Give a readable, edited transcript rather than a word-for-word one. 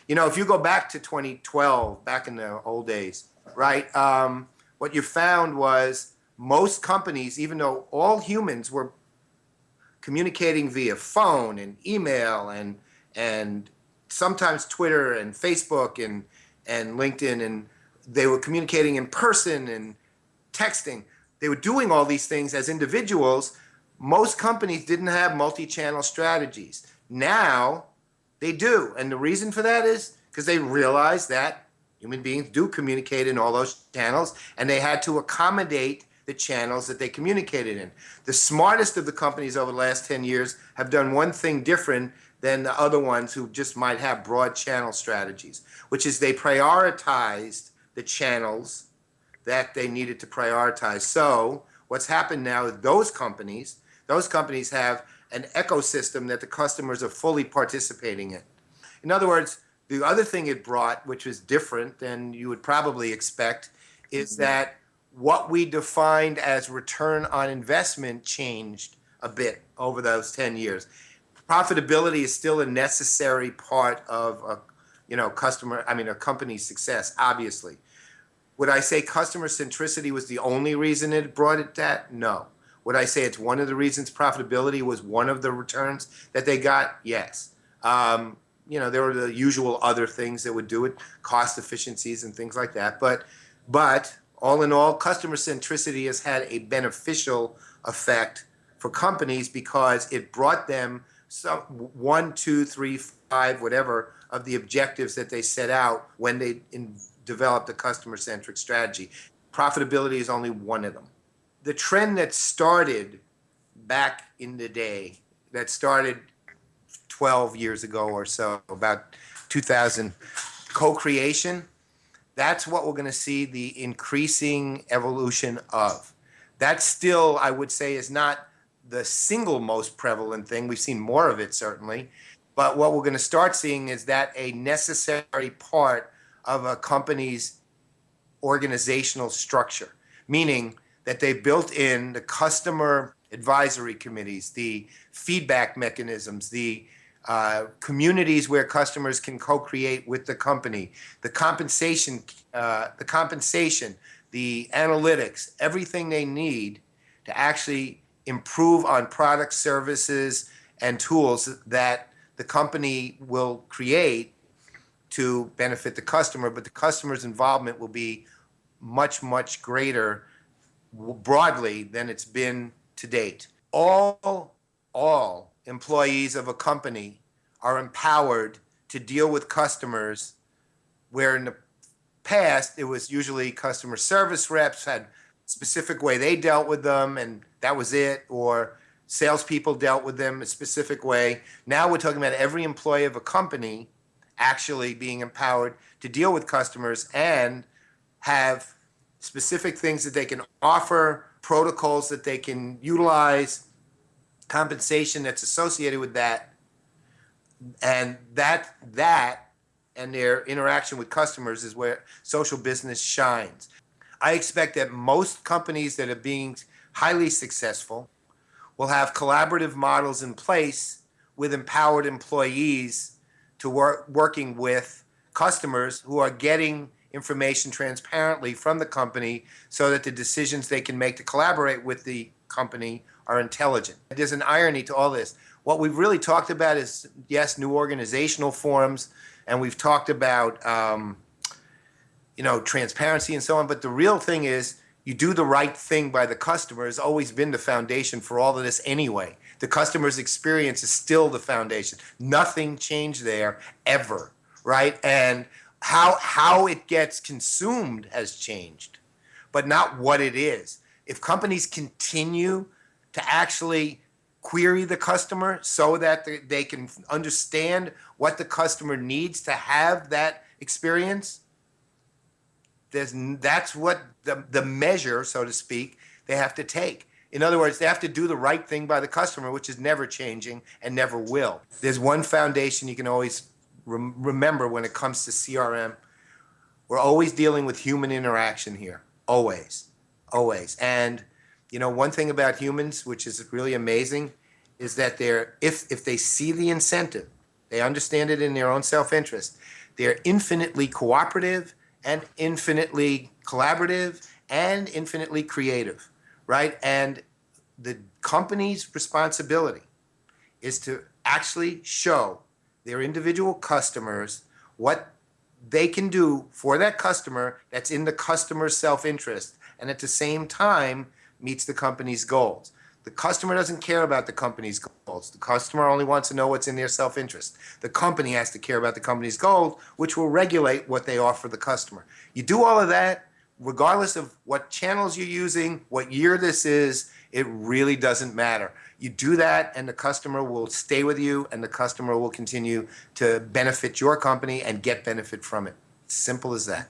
If you go back to 2012, back in the old days, right, what you found was most companies, even though all humans were communicating via phone and email and sometimes Twitter and Facebook and LinkedIn, and they were communicating in person and texting. They were doing all these things as individuals. Most companies didn't have multi-channel strategies. Now they do. And the reason for that is because they realized that human beings do communicate in all those channels, and they had to accommodate the channels that they communicated in. The smartest of the companies over the last 10 years have done one thing different than the other ones who just might have broad channel strategies, which is they prioritized the channels that they needed to prioritize. So what's happened now is those companies have an ecosystem that the customers are fully participating in. In other words, the other thing it brought, which was different than you would probably expect, is that what we defined as return on investment changed a bit over those 10 years. Profitability is still a necessary part of a company's success, obviously. Would I say customer centricity was the only reason it brought it that? No. Would I say it's one of the reasons profitability was one of the returns that they got? Yes. There were the usual other things that would do it, cost efficiencies and things like that. But all in all, customer centricity has had a beneficial effect for companies because it brought them some 1, 2, 3, 5, whatever of the objectives that they set out when they developed a customer-centric strategy. Profitability is only one of them. The trend that started back in the day, that started 12 years ago or so, about 2000, co-creation, that's what we're going to see the increasing evolution of. That still, I would say, is not the single most prevalent thing. We've seen more of it, certainly. But what we're going to start seeing is that a necessary part of a company's organizational structure, meaning that they built in the customer advisory committees, the feedback mechanisms, the communities where customers can co-create with the company, the compensation, the analytics, everything they need to actually improve on products, services, and tools that the company will create to benefit the customer, but the customer's involvement will be much, much greater broadly than it's been to date. All employees of a company are empowered to deal with customers, where in the past it was usually customer service reps had a specific way they dealt with them and that was it, or salespeople dealt with them a specific way. Now we're talking about every employee of a company actually being empowered to deal with customers and have specific things that they can offer, protocols that they can utilize, compensation that's associated with that, and that and their interaction with customers is where social business shines. I expect that most companies that are being highly successful will have collaborative models in place with empowered employees to working with customers who are getting information transparently from the company so that the decisions they can make to collaborate with the company are intelligent. There's an irony to all this. What we've really talked about is, yes, new organizational forms, and we've talked about transparency and so on, but the real thing is you do the right thing by the customer has always been the foundation for all of this anyway. The customer's experience is still the foundation. Nothing changed there ever, right? And how it gets consumed has changed, but not what it is. If companies continue to actually query the customer so that they can understand what the customer needs to have that experience, that's what the measure, so to speak, they have to take. In other words, they have to do the right thing by the customer, which is never changing and never will. There's one foundation you can always remember when it comes to CRM. We're always dealing with human interaction here. Always. And one thing about humans, which is really amazing, is that if they see the incentive, they understand it in their own self-interest, They're infinitely cooperative and infinitely collaborative and infinitely creative, right? And the company's responsibility is to actually show their individual customers what they can do for that customer that's in the customer's self-interest and at the same time meets the company's goals. The customer doesn't care about the company's goals. The customer only wants to know what's in their self-interest. The company has to care about the company's goals, which will regulate what they offer the customer. You do all of that, regardless of what channels you're using, what year this is, it really doesn't matter. You do that and the customer will stay with you and the customer will continue to benefit your company and get benefit from it. Simple as that.